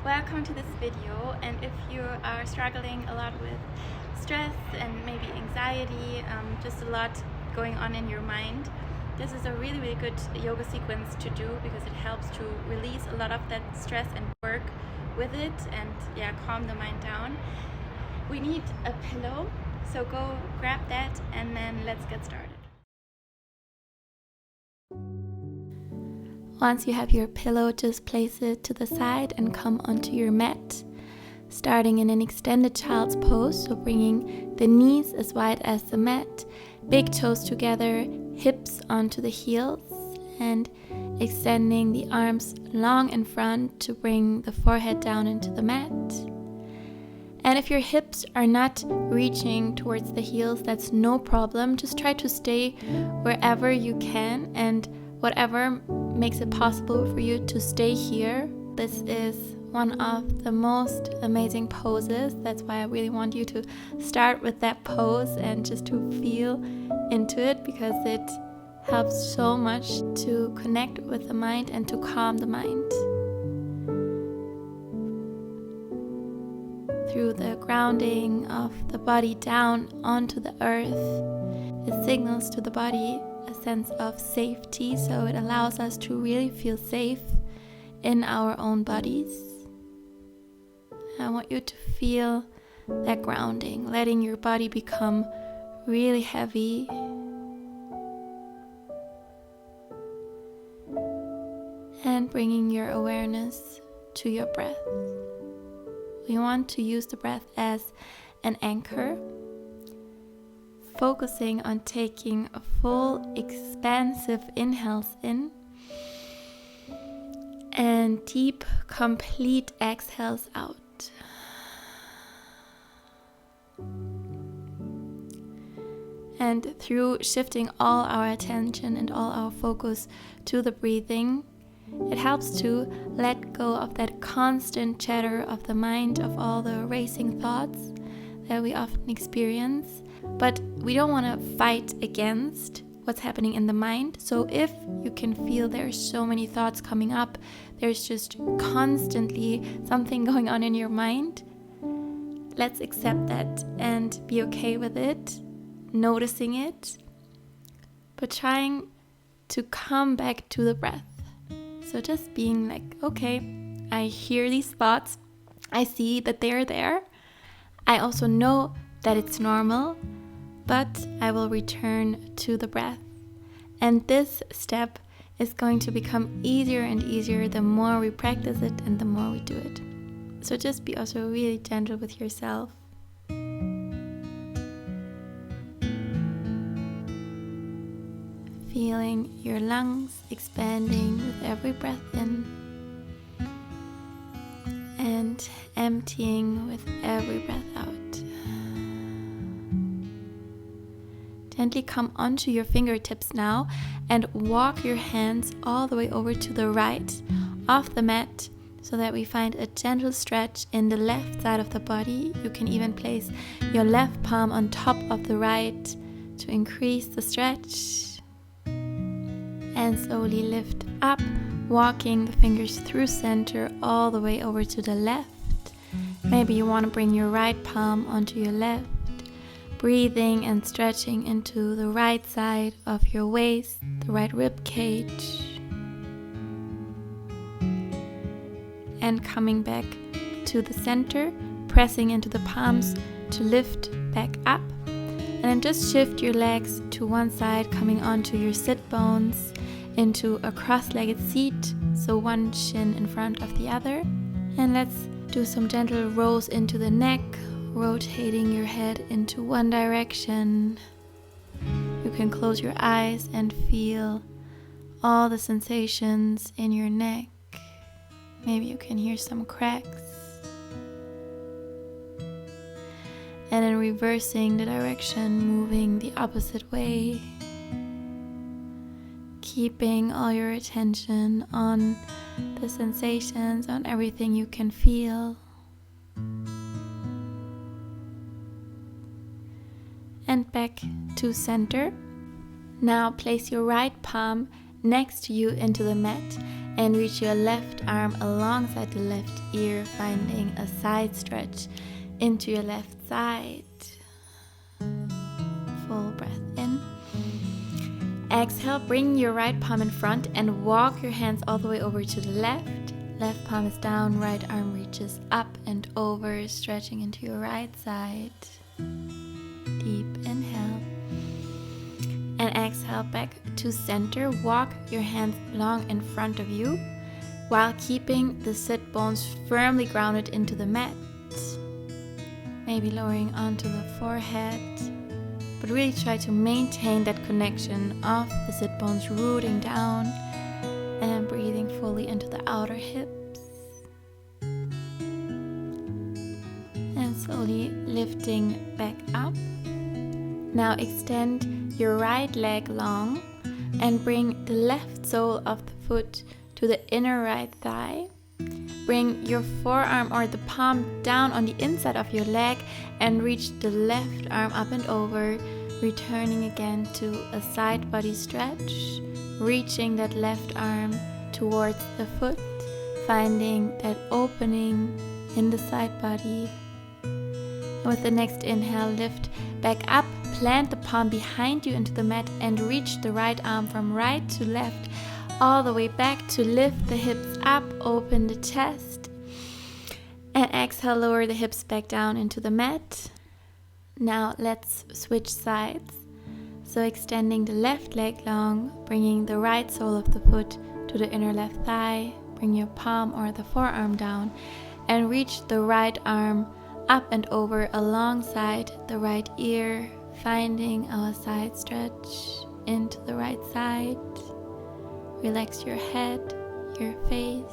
Welcome to this video, and if you are struggling a lot with stress and maybe anxiety, just a lot going on in your mind, this is a really good yoga sequence to do because it helps to release a lot of that stress and work with it and calm the mind down. We need a pillow, so go grab that and then let's get started. Once you have your pillow, just place it to the side and come onto your mat, starting in an extended child's pose, so bringing the knees as wide as the mat, big toes together, hips onto the heels, and extending the arms long in front to bring the forehead down into the mat. And if your hips are not reaching towards the heels, that's no problem. Just try to stay wherever you can and whatever makes it possible for you to stay here. This is one of the most amazing poses. That's why I really want you to start with that pose and just to feel into it, because it helps so much to connect with the mind and to calm the mind. Through the grounding of the body down onto the earth, it signals to the body a sense of safety, so it allows us to really feel safe in our own bodies. I want you to feel that grounding, letting your body become really heavy, and bringing your awareness to your breath. We want to use the breath as an anchor, focusing on taking a full expansive inhales in and deep, complete exhales out. And through shifting all our attention and all our focus to the breathing, it helps to let go of that constant chatter of the mind, of all the racing thoughts that we often experience. But we don't want to fight against what's happening in the mind. So if you can feel there's so many thoughts coming up, there's just constantly something going on in your mind, let's accept that and be okay with it, noticing it, but trying to come back to the breath. So just being like, okay, I hear these thoughts, I see that they're there, I also know that it's normal, but I will return to the breath. And this step is going to become easier and easier the more we practice it and the more we do it. So just be also really gentle with yourself. Feeling your lungs expanding with every breath in and emptying with every breath out. Gently come onto your fingertips now and walk your hands all the way over to the right of the mat, so that we find a gentle stretch in the left side of the body. You can even place your left palm on top of the right to increase the stretch. And slowly lift up, walking the fingers through center all the way over to the left. Maybe you want to bring your right palm onto your left, breathing and stretching into the right side of your waist, the right rib cage. And coming back to the center, pressing into the palms to lift back up. And then just shift your legs to one side, coming onto your sit bones into a cross-legged seat, so one shin in front of the other. And let's do some gentle rolls into the neck, rotating your head into one direction. You can close your eyes and feel all the sensations in your neck. Maybe you can hear some cracks. And then reversing the direction, moving the opposite way. Keeping all your attention on the sensations, on everything you can feel. And back to center. Now place your right palm next to you into the mat and reach your left arm alongside the left ear, finding a side stretch into your left side. Full breath in. Exhale, bring your right palm in front and walk your hands all the way over to the left. Left palm is down, right arm reaches up and over, stretching into your right side. Deep inhale. And exhale back to center. Walk your hands long in front of you while keeping the sit bones firmly grounded into the mat. Maybe lowering onto the forehead, but really try to maintain that connection of the sit bones rooting down and breathing fully into the outer hips. And slowly lifting back up. Now extend your right leg long and bring the left sole of the foot to the inner right thigh. Bring your forearm or the palm down on the inside of your leg and reach the left arm up and over, returning again to a side body stretch, reaching that left arm towards the foot, finding that opening in the side body. With the next inhale, lift back up, plant the palm behind you into the mat and reach the right arm from right to left, all the way back to lift the hips up, open the chest. And exhale, lower the hips back down into the mat. Now let's switch sides. So extending the left leg long, bringing the right sole of the foot to the inner left thigh. Bring your palm or the forearm down and reach the right arm up and over alongside the right ear, finding our side stretch into the right side. Relax your head, your face.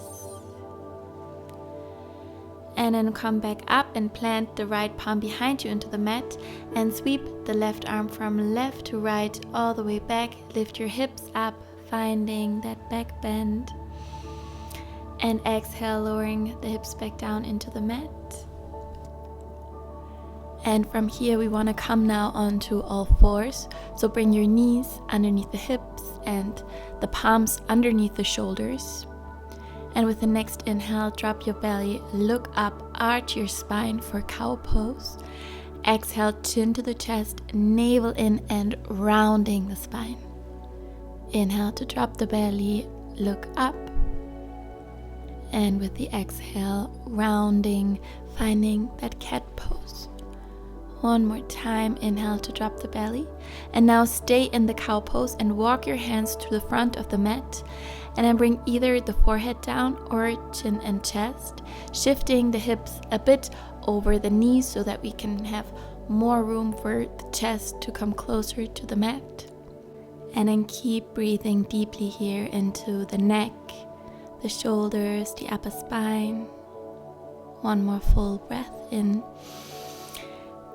And then come back up and plant the right palm behind you into the mat and sweep the left arm from left to right all the way back. Lift your hips up, finding that back bend. And exhale, lowering the hips back down into the mat. And from here we want to come now onto all fours. So bring your knees underneath the hips and the palms underneath the shoulders. And with the next inhale, drop your belly, look up, arch your spine for cow pose. Exhale, chin to the chest, navel in and rounding the spine. Inhale to drop the belly, look up. And with the exhale, rounding, finding that cat pose. One more time, inhale to drop the belly. And now stay in the cow pose and walk your hands to the front of the mat. And then bring either the forehead down or chin and chest, shifting the hips a bit over the knees so that we can have more room for the chest to come closer to the mat. And then keep breathing deeply here into the neck, the shoulders, the upper spine. One more full breath in.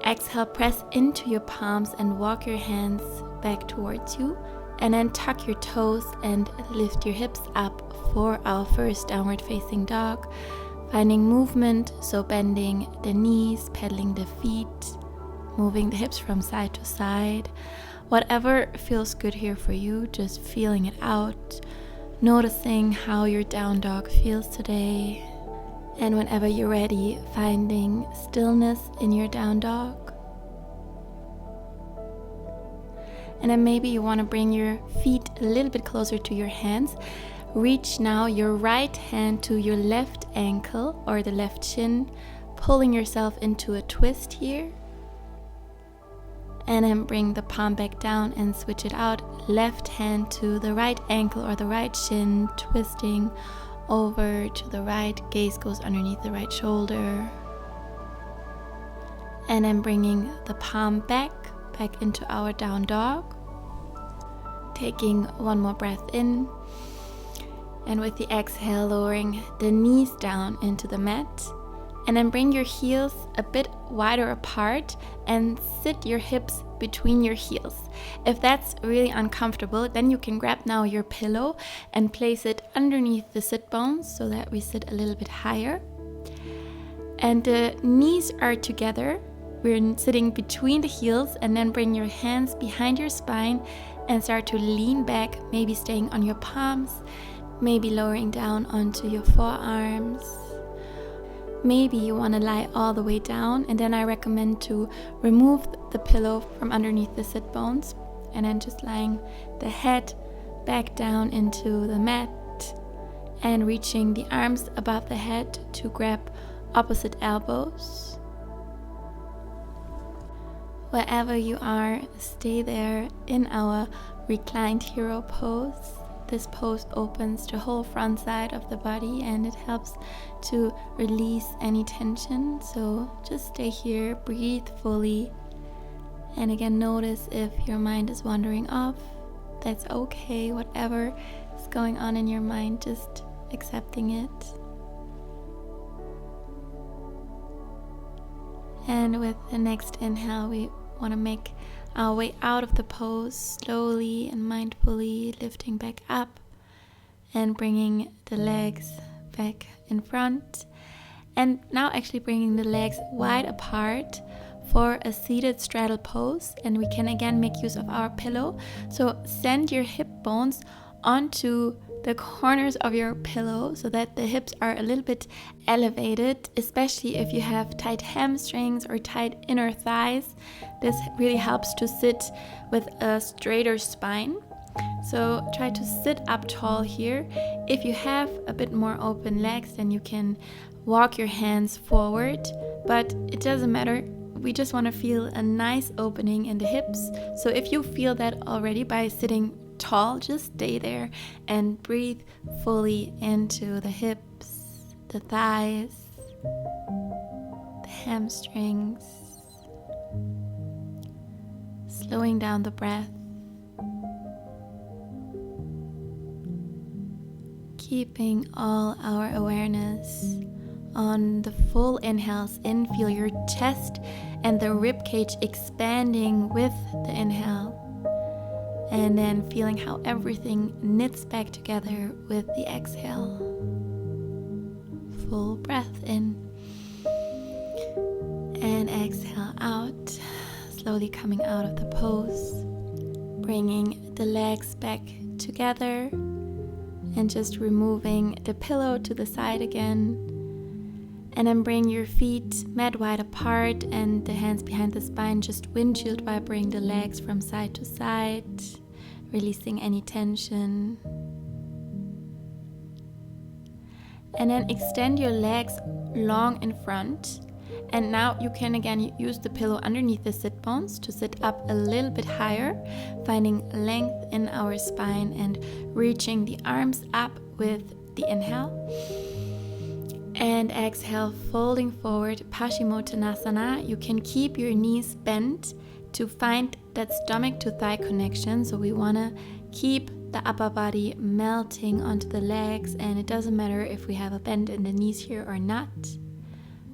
Exhale, press into your palms and walk your hands back towards you. And then tuck your toes and lift your hips up for our first downward facing dog. Finding movement, so bending the knees, pedaling the feet, moving the hips from side to side. Whatever feels good here for you, just feeling it out. Noticing how your down dog feels today. And whenever you're ready, finding stillness in your down dog. And then maybe you want to bring your feet a little bit closer to your hands. Reach now your right hand to your left ankle or the left shin, pulling yourself into a twist here. And then bring the palm back down and switch it out. Left hand to the right ankle or the right shin, twisting over to the right. Gaze goes underneath the right shoulder. And then bringing the palm back into our down dog. Taking one more breath in. And with the exhale, lowering the knees down into the mat. And then bring your heels a bit wider apart and sit your hips between your heels. If that's really uncomfortable, then you can grab now your pillow and place it underneath the sit bones so that we sit a little bit higher. And the knees are together. We're sitting between the heels, and then bring your hands behind your spine, And start to lean back, maybe staying on your palms, maybe lowering down onto your forearms. Maybe you want to lie all the way down, and then I recommend to remove the pillow from underneath the sit bones and then just lying the head back down into the mat and reaching the arms above the head to grab opposite elbows. Wherever you are, stay there in our reclined hero pose. This pose opens the whole front side of the body and it helps to release any tension. So just stay here, breathe fully. And again, notice if your mind is wandering off. That's okay, whatever is going on in your mind, just accepting it. And with the next inhale, we want to make our way out of the pose, slowly and mindfully lifting back up and bringing the legs back in front. And now actually bringing the legs wide apart for a seated straddle pose. And we can again make use of our pillow. So send your hip bones onto the corners of your pillow so that the hips are a little bit elevated, especially if you have tight hamstrings or tight inner thighs. This really helps to sit with a straighter spine. So try to sit up tall here. If you have a bit more open legs, then you can walk your hands forward, but it doesn't matter. We just want to feel a nice opening in the hips. So if you feel that already by sitting tall, just stay there and breathe fully into the hips, the thighs, the hamstrings, slowing down the breath, keeping all our awareness on the full inhales in. Feel your chest and the rib cage expanding with the inhale. And then feeling how everything knits back together with the exhale. Full breath in. And exhale out. Slowly coming out of the pose. Bringing the legs back together. And just removing the pillow to the side again. And then bring your feet mat wide apart and the hands behind the spine, just windshield vibrating the legs from side to side, releasing any tension. And then extend your legs long in front. And now you can again use the pillow underneath the sit bones to sit up a little bit higher, finding length in our spine and reaching the arms up with the inhale. And exhale, folding forward, Paschimottanasana. You can keep your knees bent to find that stomach to thigh connection. So we want to keep the upper body melting onto the legs, and it doesn't matter if we have a bend in the knees here or not.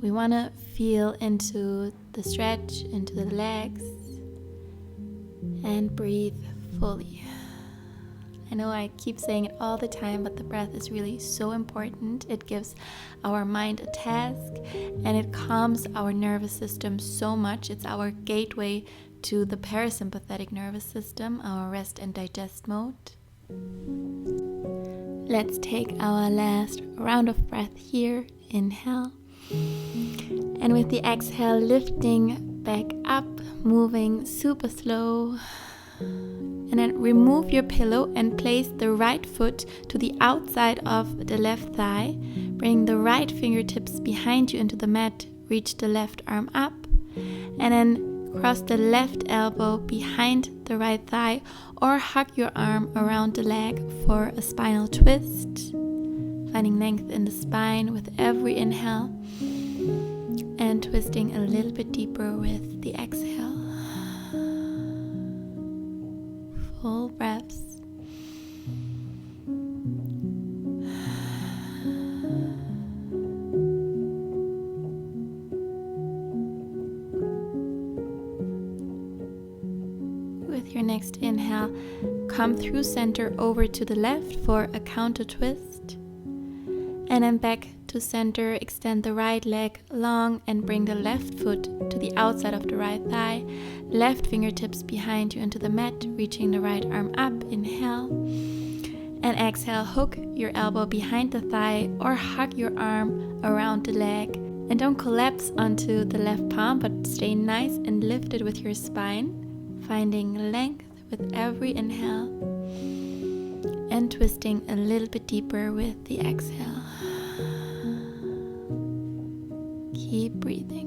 We want to feel into the stretch, into the legs, and breathe fully. I know I keep saying it all the time, but the breath is really so important. It gives our mind a task and it calms our nervous system so much. It's our gateway to the parasympathetic nervous system, our rest and digest mode. Let's take our last round of breath here. Inhale. And with the exhale, lifting back up, moving super slow. And then remove your pillow and place the right foot to the outside of the left thigh. Bring the right fingertips behind you into the mat. Reach the left arm up. And then cross the left elbow behind the right thigh or hug your arm around the leg for a spinal twist. Finding length in the spine with every inhale. And twisting a little bit deeper with the exhale. Full breaths. With your next inhale, come through center over to the left for a counter twist. And then back to center, extend the right leg long and bring the left foot to the outside of the right thigh. left fingertips behind you into the mat, reaching the right arm up. Inhale. And exhale, hook your elbow behind the thigh or hug your arm around the leg. And don't collapse onto the left palm, but stay nice and lifted with your spine, finding length with every inhale and twisting a little bit deeper with the exhale. Keep breathing.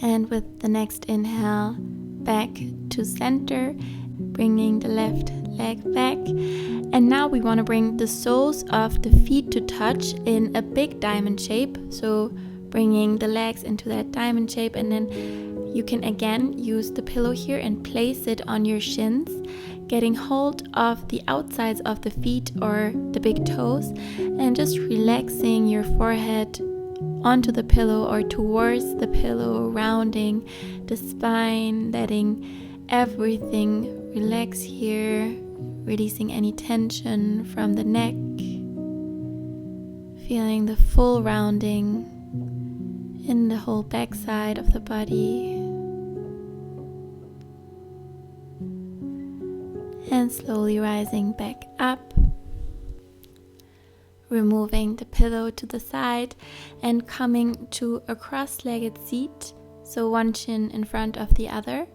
And with the next inhale, back to center, bringing the left leg back. And now we want to bring the soles of the feet to touch in a big diamond shape. So bringing the legs into that diamond shape, and then you can again use the pillow here and place it on your shins, getting hold of the outsides of the feet or the big toes, and just relaxing your forehead onto the pillow or towards the pillow, rounding the spine, letting everything relax here, releasing any tension from the neck, feeling the full rounding in the whole backside of the body, and slowly rising back up, removing the pillow to the side and coming to a cross-legged seat, so one shin in front of the other.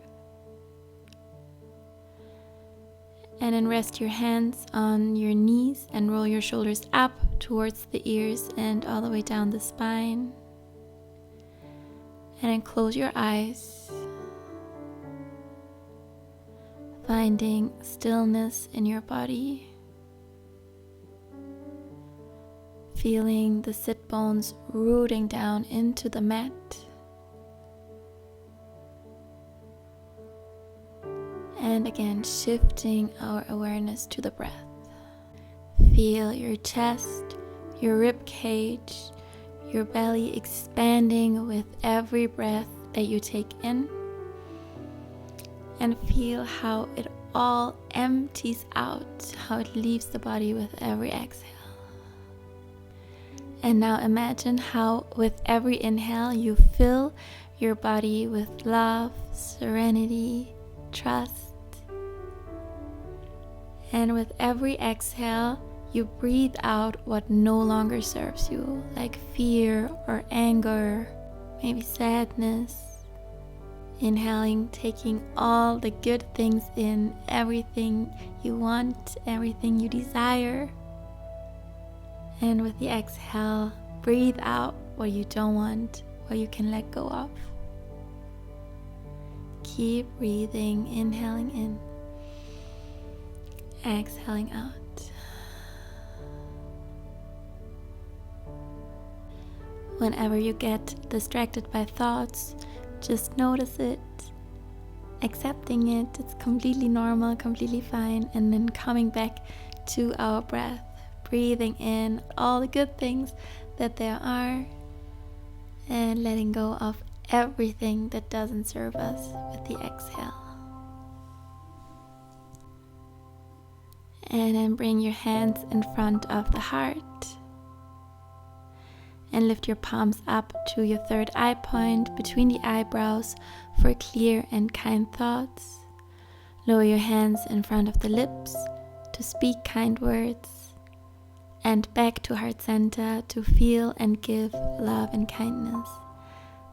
And then rest your hands on your knees and roll your shoulders up towards the ears and all the way down the spine. And then close your eyes, finding stillness in your body. Feeling the sit bones rooting down into the mat. And again, shifting our awareness to the breath. Feel your chest, your rib cage, your belly expanding with every breath that you take in. And feel how it all empties out, how it leaves the body with every exhale. And now imagine how with every inhale you fill your body with love, serenity, trust. And with every exhale, you breathe out what no longer serves you, like fear or anger, maybe sadness. Inhaling, taking all the good things in, everything you want, everything you desire. And with the exhale, breathe out what you don't want, what you can let go of. Keep breathing, inhaling in, exhaling out. Whenever you get distracted by thoughts, just notice it, accepting it. It's completely normal, completely fine. And then coming back to our breath, breathing in all the good things that there are and letting go of everything that doesn't serve us with the exhale. And then bring your hands in front of the heart and lift your palms up to your third eye point between the eyebrows for clear and kind thoughts. Lower your hands in front of the lips to speak kind words, and back to heart center to feel and give love and kindness.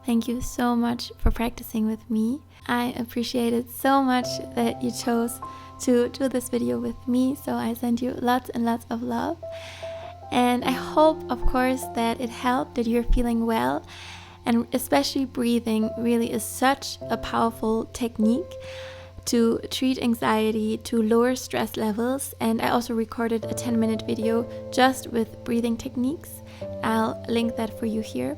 Thank you so much for practicing with me. I appreciate it so much that you chose to do this video with me, so I send you lots and lots of love. And I hope, of course, that it helped, that you're feeling well. And especially breathing really is such a powerful technique to treat anxiety, to lower stress levels. And I also recorded a 10-minute video just with breathing techniques. I'll link that for you here.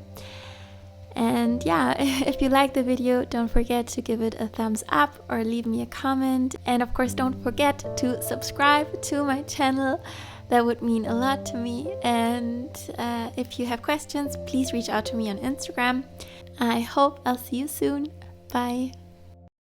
And yeah, if you like the video, don't forget to give it a thumbs up or leave me a comment. And of course, don't forget to subscribe to my channel. That would mean a lot to me. And if you have questions, please reach out to me on Instagram. I hope I'll see you soon. Bye.